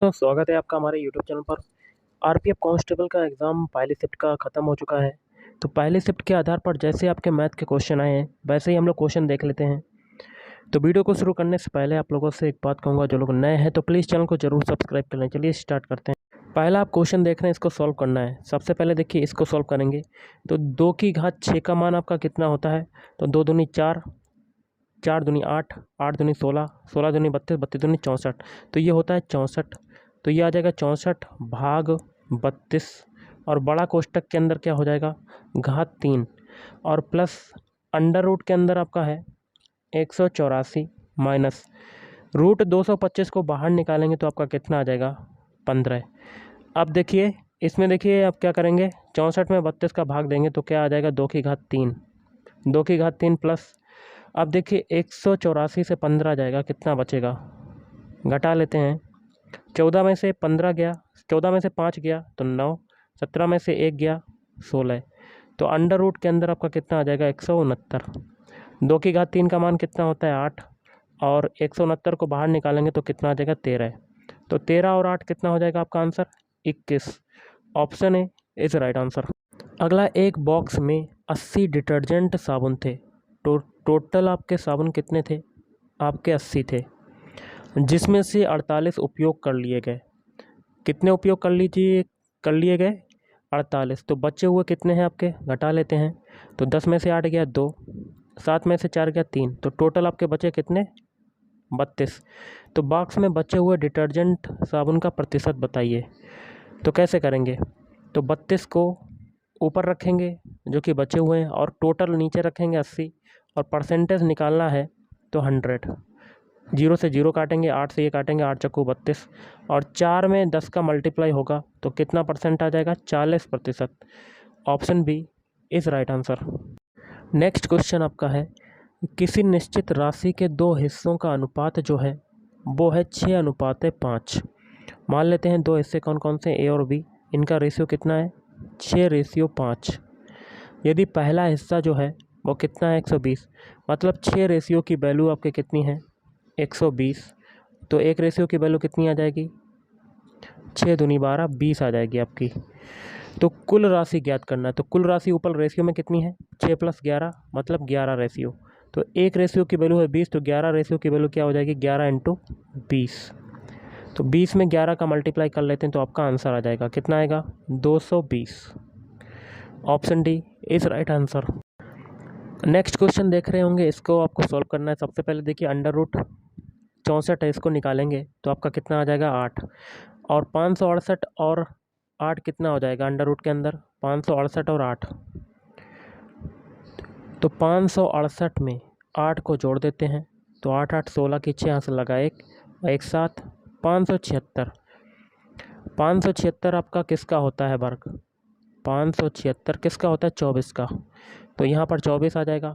तो स्वागत है आपका हमारे यूट्यूब चैनल पर। आरपीएफ कांस्टेबल का एग्ज़ाम पहली शिफ्ट का ख़त्म हो चुका है। तो पहली शिफ्ट के आधार पर जैसे आपके मैथ के क्वेश्चन आए हैं वैसे ही हम लोग क्वेश्चन देख लेते हैं। तो वीडियो को शुरू करने से पहले आप लोगों से एक बात कहूँगा, जो लोग नए हैं तो प्लीज़ चैनल को जरूर सब्सक्राइब कर लें। चलिए स्टार्ट करते हैं। पहला आप क्वेश्चन देख रहे हैं, इसको सॉल्व करना है। सबसे पहले देखिए इसको सॉल्व करेंगे तो 2 की घात 6 का मान आपका कितना होता है। तो 2 दूनी 4, 4 दूनी 8, 8 दूनी 16, 16 दूनी 32, 32 दूनी 64। तो ये होता है 64। तो ये आ जाएगा 64 भाग 32 और बड़ा कोष्टक के अंदर क्या हो जाएगा घात 3 और प्लस अंडर रूट के अंदर आपका है 184 माइनस रूट 225 को बाहर निकालेंगे तो आपका कितना आ जाएगा 15। अब देखिए इसमें देखिए आप क्या करेंगे, 64 में 32 का भाग देंगे तो क्या आ जाएगा 2 की घात 3, 2 की घात 3 प्लस अब देखिए 184 से 15 जाएगा, कितना बचेगा घटा लेते हैं। 14 में से 15 गया, 14 में से 5 गया तो 9, 17 में से 1 गया 16। तो अंडर रूट के अंदर आपका कितना आ जाएगा 169। 2 की घात 3 का मान कितना होता है 8 और 169 को बाहर निकालेंगे तो कितना आ जाएगा 13। तो 13 और 8 कितना हो जाएगा आपका answer 21। Option A is right answer. अगला, एक बॉक्स में 80 डिटर्जेंट साबुन थे। टोटल आपके साबुन कितने थे, आपके 80 थे, जिसमें से 48 उपयोग कर लिए गए। कितने उपयोग कर लिए गए 48। तो बचे हुए कितने हैं आपके, घटा लेते हैं। तो 10 में से 8 गया 2, 7 में से 4 गया 3, तो टोटल आपके बचे कितने 32। तो बॉक्स में बचे हुए डिटर्जेंट साबुन का प्रतिशत बताइए। तो कैसे करेंगे, तो 32 को ऊपर रखेंगे जो कि बचे हुए हैं और टोटल नीचे रखेंगे 80 और परसेंटेज निकालना है तो 100। 0 से 0 काटेंगे, 8 से ये काटेंगे, 8 चक्कू 32 और 4 में 10 का मल्टीप्लाई होगा तो कितना परसेंट आ जाएगा 40%। Option B is right answer. Next question आपका है, किसी निश्चित राशि के दो हिस्सों का अनुपात जो है वो है 6:5। मान लेते हैं दो हिस्से कौन कौन से, ए और बी। इनका रेशियो कितना है 6:5। यदि पहला हिस्सा जो है वो कितना है 120, मतलब 6 रेशियो की वैल्यू आपके कितनी है 120। तो एक रेशियो की वैल्यू कितनी आ जाएगी 6 दूनी 12, 20 आ जाएगी आपकी। तो कुल राशि ज्ञात करना है। तो कुल राशि ऊपर रेशियो में कितनी है 6 + 11 मतलब 11 रेशियो। तो एक रेशियो की वैल्यू है 20, तो 11 रेशियो की वैल्यू क्या हो जाएगी 11 × 20। तो 20 में 11 का मल्टीप्लाई कर लेते हैं तो आपका आंसर आ जाएगा, कितना आएगा 220। Option D is right answer. Next question देख रहे होंगे, इसको आपको सॉल्व करना है। सबसे पहले देखिए अंडर रूट 64 है, इसको निकालेंगे तो आपका कितना आ जाएगा 8 और 568 और 8 कितना हो जाएगा अंडर रूट के अंदर 568 और 8। तो 568 में 8 को जोड़ देते हैं तो 8 8 16 की 6 यहाँ से लगा एक साथ 576। 576 आपका किसका होता है वर्ग, 576 किसका होता है 24 का। तो यहाँ पर 24 आ जाएगा।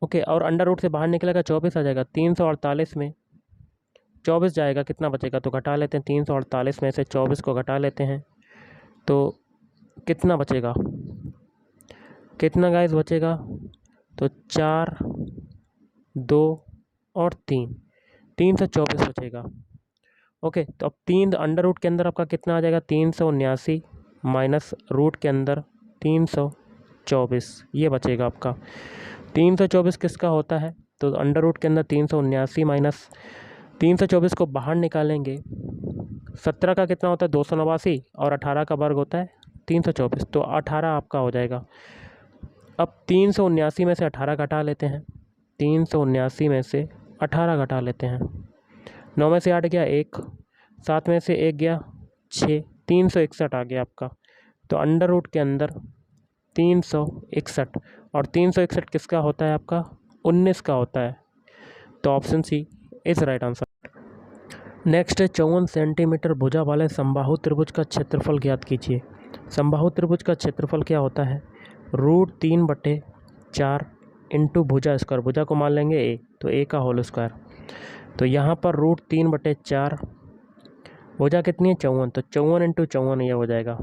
ओके, और अंडर रूट से बाहर निकलेगा 24 आ जाएगा। 348 में 24 जाएगा, कितना बचेगा, तो घटा लेते हैं। 348 में से 24 को घटा लेते हैं तो कितना बचेगा, कितना गाइस बचेगा, तो 4 2 और 3, 324 बचेगा। ओके, तो अब 3 अंडर रूट के अंदर आपका कितना आ जाएगा 379 माइनस रूट के अंदर 324, ये बचेगा आपका। 324 किसका होता है, तो अंडर रूट के अंदर 379 माइनस 324 को बाहर निकालेंगे। 17 का कितना होता है 289 और 18 का वर्ग होता है 324, तो 18 आपका हो जाएगा। अब 379 में से 18 घटा लेते हैं, 379 में से 18 घटा लेते हैं। 9 में से 8 गया 1, 7 में से 1 गया 6, 361 आ गया आपका। तो अंडर रूट के अंदर 361 और 361 किसका होता है आपका 19 का होता है। तो option C is right answer. Next है 54 सेंटीमीटर भुजा वाले समबाहु त्रिभुज का क्षेत्रफल ज्ञात कीजिए। समबाहु त्रिभुज का क्षेत्रफल क्या होता है √3/4 इंटू भुजा स्क्वायर। भुजा को मान लेंगे ए, तो ए का होल स्क्वायर। तो यहाँ पर √3/4, भुजा कितनी है 54, तो 54 × 54 ये हो जाएगा।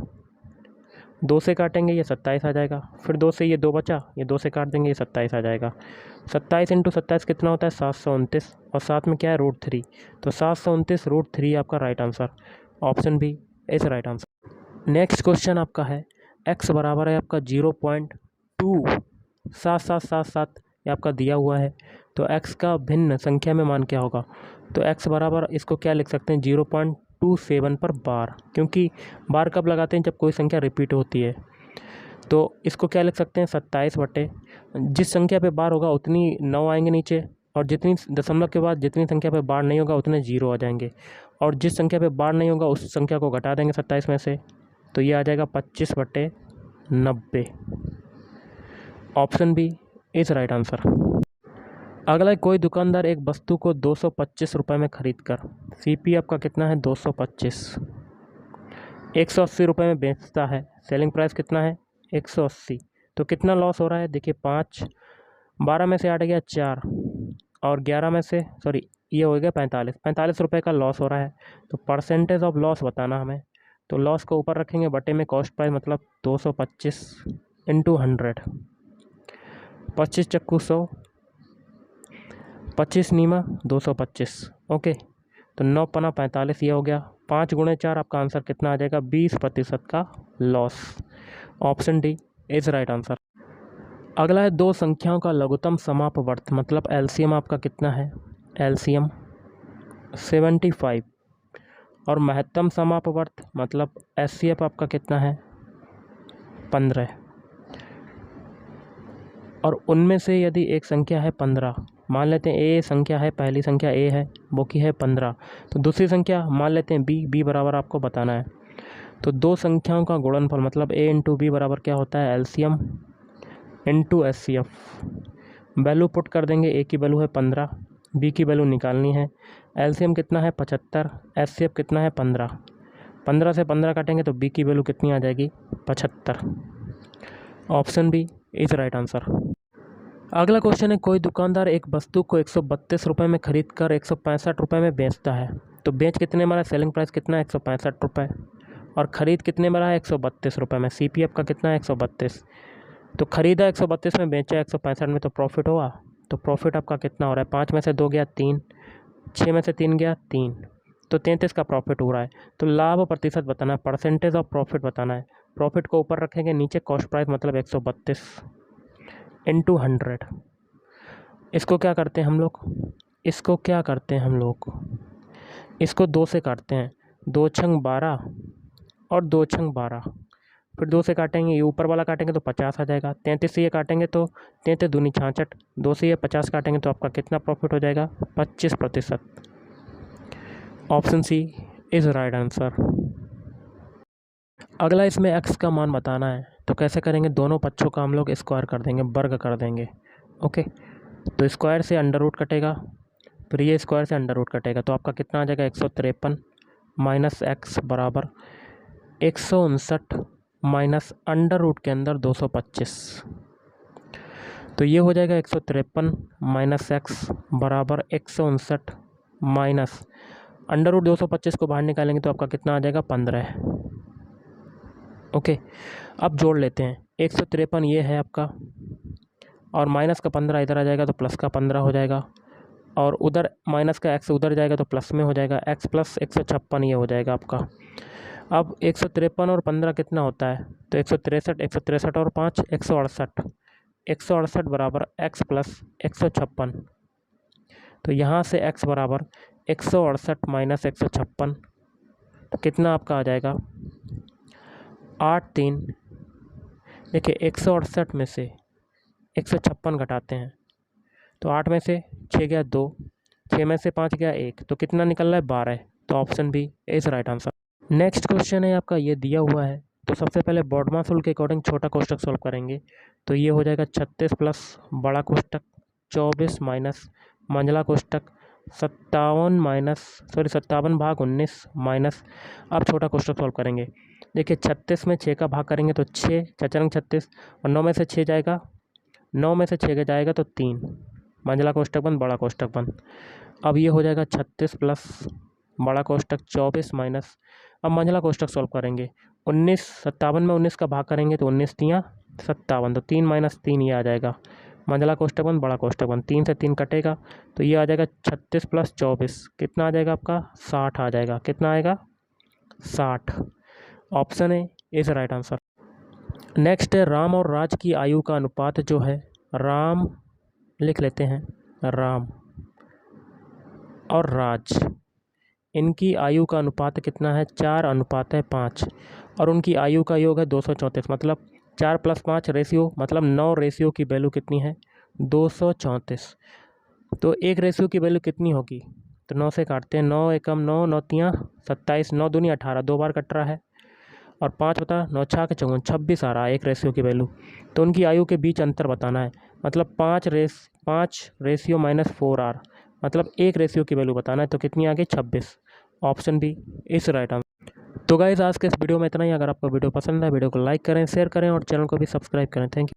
2 से काटेंगे ये 27 आ जाएगा, फिर 2 से ये 2 बचा, ये 2 से काट देंगे ये 27 आ जाएगा। 27 इंटू 27 कितना होता है 729, और साथ में क्या है √3, तो 729 √3 आपका right answer, option B is right answer. Next question आपका है x बराबर है आपका 0.27777, ये आपका दिया हुआ है, तो x का भिन्न संख्या में मान क्या होगा, तो x बराबर इसको क्या लिख सकते हैं 0.27 पर बार, क्योंकि बार कब लगाते हैं जब कोई संख्या रिपीट होती है, तो इसको क्या लिख सकते हैं 27 बटे जिस संख्या पे बार होगा उतनी 9 आएंगे नीचे, और जितनी दशमलव के बाद जितनी संख्या पे बार नहीं होगा उतने 0 आ जाएंगे, और जिस संख्या पे बार नहीं होगा उस संख्या को घटा देंगे 27 में से, तो ये आ जाएगा 25/90, option B is right answer. अगला, कोई दुकानदार एक वस्तु को 225 रुपये में खरीद कर CP आपका कितना है 225, 180 रुपये में बेचता है, सेलिंग प्राइस कितना है 180, तो कितना लॉस हो रहा है, देखिए 5, 12 में से 8 गया 4, और 11 में से ये हो गया 45 रुपये का लॉस हो रहा है, तो परसेंटेज ऑफ लॉस बताना हमें, तो लॉस को ऊपर रखेंगे, बटे में कॉस्ट प्राइस मतलब 225 इंटू 100, 25 चक्कू 100, 25 नीमा 225, ओके, तो 9 पना 45, ये हो गया, 5 गुणे 4 आपका आंसर कितना आ जाएगा 20% का loss, option D is right answer. अगला है दो संख्याओं का लघुत्तम समापवर्त मतलब LCM आपका कितना है, LCM 75, और महत्तम समापवर्त मतलब SCF आपका कितना है 15, और उनमें से यदि एक संख्या है 15, मान लेते हैं A संख्या है, पहली संख्या A है वो की है 15, तो दूसरी संख्या मान लेते हैं B बराबर आपको बताना है, तो दो संख्याओं का गुणनफल मतलब A इंटू B बराबर क्या होता है LCM into SCF, value put कर देंगे, A की वैल्यू है 15, B की वैल्यू निकालनी है, LCM कितना है 75, SCF कितना है 15, 15 से 15 काटेंगे तो B की वैल्यू कितनी आ जाएगी 75, option B is right answer. अगला क्वेश्चन है, कोई दुकानदार एक वस्तु को 132 रुपये में खरीद कर 165 रुपये में बेचता है, तो बेच कितने में रहा है, सेलिंग प्राइस कितना है 165 रुपये, और ख़रीद कितने में रहा है 132 रुपये में, CPF का कितना है 132, तो ख़रीदा 132 में, बेचा 165 में, तो प्रॉफिट होगा, तो प्रॉफिट आपका कितना हो रहा है, 5 में से 2 गया 3, 6 में से 3 गया 3, तो 33 का प्रॉफिट हो रहा है, तो लाभ प्रतिशत बताना है, परसेंटेज ऑफ प्रॉफिट बताना है, प्रॉफिट को ऊपर रखेंगे, नीचे कॉस्ट प्राइस मतलब 132 इंटू 100, इसको क्या करते हैं हम लोग, इसको 2 से काटते हैं, 2 छंग 12 और 2 छंग 12, फिर 2 से काटेंगे, ये ऊपर वाला काटेंगे तो 50 आ जाएगा, 33 से ये काटेंगे तो 33 दूनी 66, 2 से ये 50 काटेंगे तो आपका कितना प्रॉफिट हो जाएगा 25%, option C is right answer. अगला, इसमें x का मान बताना है, तो कैसे करेंगे, दोनों पक्षों का हम लोग स्क्वायर कर देंगे, वर्ग कर देंगे, ओके, तो स्क्वायर से अंडर रूट कटेगा, फिर ये स्क्वायर से अंडर रूट कटेगा, तो आपका कितना आ जाएगा 153 माइनस x बराबर 159 माइनस अंडर रूट के अंदर 225, तो ये हो जाएगा 153 माइनस x बराबर 159 माइनस अंडर रूट 225 को बाहर निकालेंगे तो आपका कितना आ जाएगा 15, ओके। अब जोड़ लेते हैं, 153 ये है आपका, और माइनस का 15 इधर आ जाएगा तो प्लस का 15 हो जाएगा, और उधर माइनस का x उधर जाएगा तो प्लस में हो जाएगा, x प्लस 156 ये हो जाएगा आपका। अब 153 और 15 कितना होता है, तो 163 और 5 168 बराबर x प्लस 156, तो यहाँ से x बराबर 168 माइनस 156, तो कितना आपका आ जाएगा 8×3, देखिए 168 में से 156 घटाते हैं तो 8 में से 6 गया 2, 6 में से 5 गया 1, तो कितना निकल रहा है 12, तो option B is right answer. Next question है आपका, ये दिया हुआ है, तो सबसे पहले बॉडमास रूल के अकॉर्डिंग छोटा कोष्टक सॉल्व करेंगे, तो ये हो जाएगा 36 प्लस बड़ा कोष्टक 24 माइनस मंझला कोष्टक 57/19 माइनस, अब छोटा कोष्टक सॉल्व करेंगे, देखिए 36 में 6 का भाग करेंगे तो 6 6 36, और 9 में से 6 जाएगा, 9 में से 6 जाएगा तो 3, मंझला कोष्टक बंद बड़ा कोष्टक बंद, अब ये हो जाएगा 36 प्लस बड़ा कोष्टक 24 माइनस, अब मंझला कोष्टक सॉल्व करेंगे, 57 में 19 का भाग करेंगे तो 19 तियाँ 57, तो 3 माइनस 3 ये आ जाएगा मंझला कोष्ठक बंद बड़ा कोष्ठक बंद, 3 से 3 कटेगा तो ये आ जाएगा 36 प्लस 24 कितना आ जाएगा आपका 60 आ जाएगा। कितना आएगा 60। Option A is right answer. Next है राम और राज की आयु का अनुपात जो है, राम लिख लेते हैं, राम और राज इनकी आयु का अनुपात कितना है 4:5 और उनकी आयु का योग है 234, मतलब 4 + 5 रेशियो मतलब 9 रेशियो की वैल्यू कितनी है 234। तो एक रेशियो की वैल्यू कितनी होगी, तो 9 से काटते हैं, 9 एकम 9, 9 तियाँ 27, 9 दूनी 18, 2 बार कट रहा है और 5 बता 9 छः के 54, 26 आ रहा है एक रेशियो की वैल्यू। तो उनकी आयु के बीच अंतर बताना है, मतलब 5 रेशियो -4R मतलब एक रेशियो की वैल्यू बताना है, तो कितनी आ गई 26। ऑप्शन बी इस राइट आंसर। तो गाइस आज के इस वीडियो में इतना ही। अगर आपको वीडियो पसंद है वीडियो को लाइक करें, शेयर करें और चैनल को भी सब्सक्राइब करें। Thank you.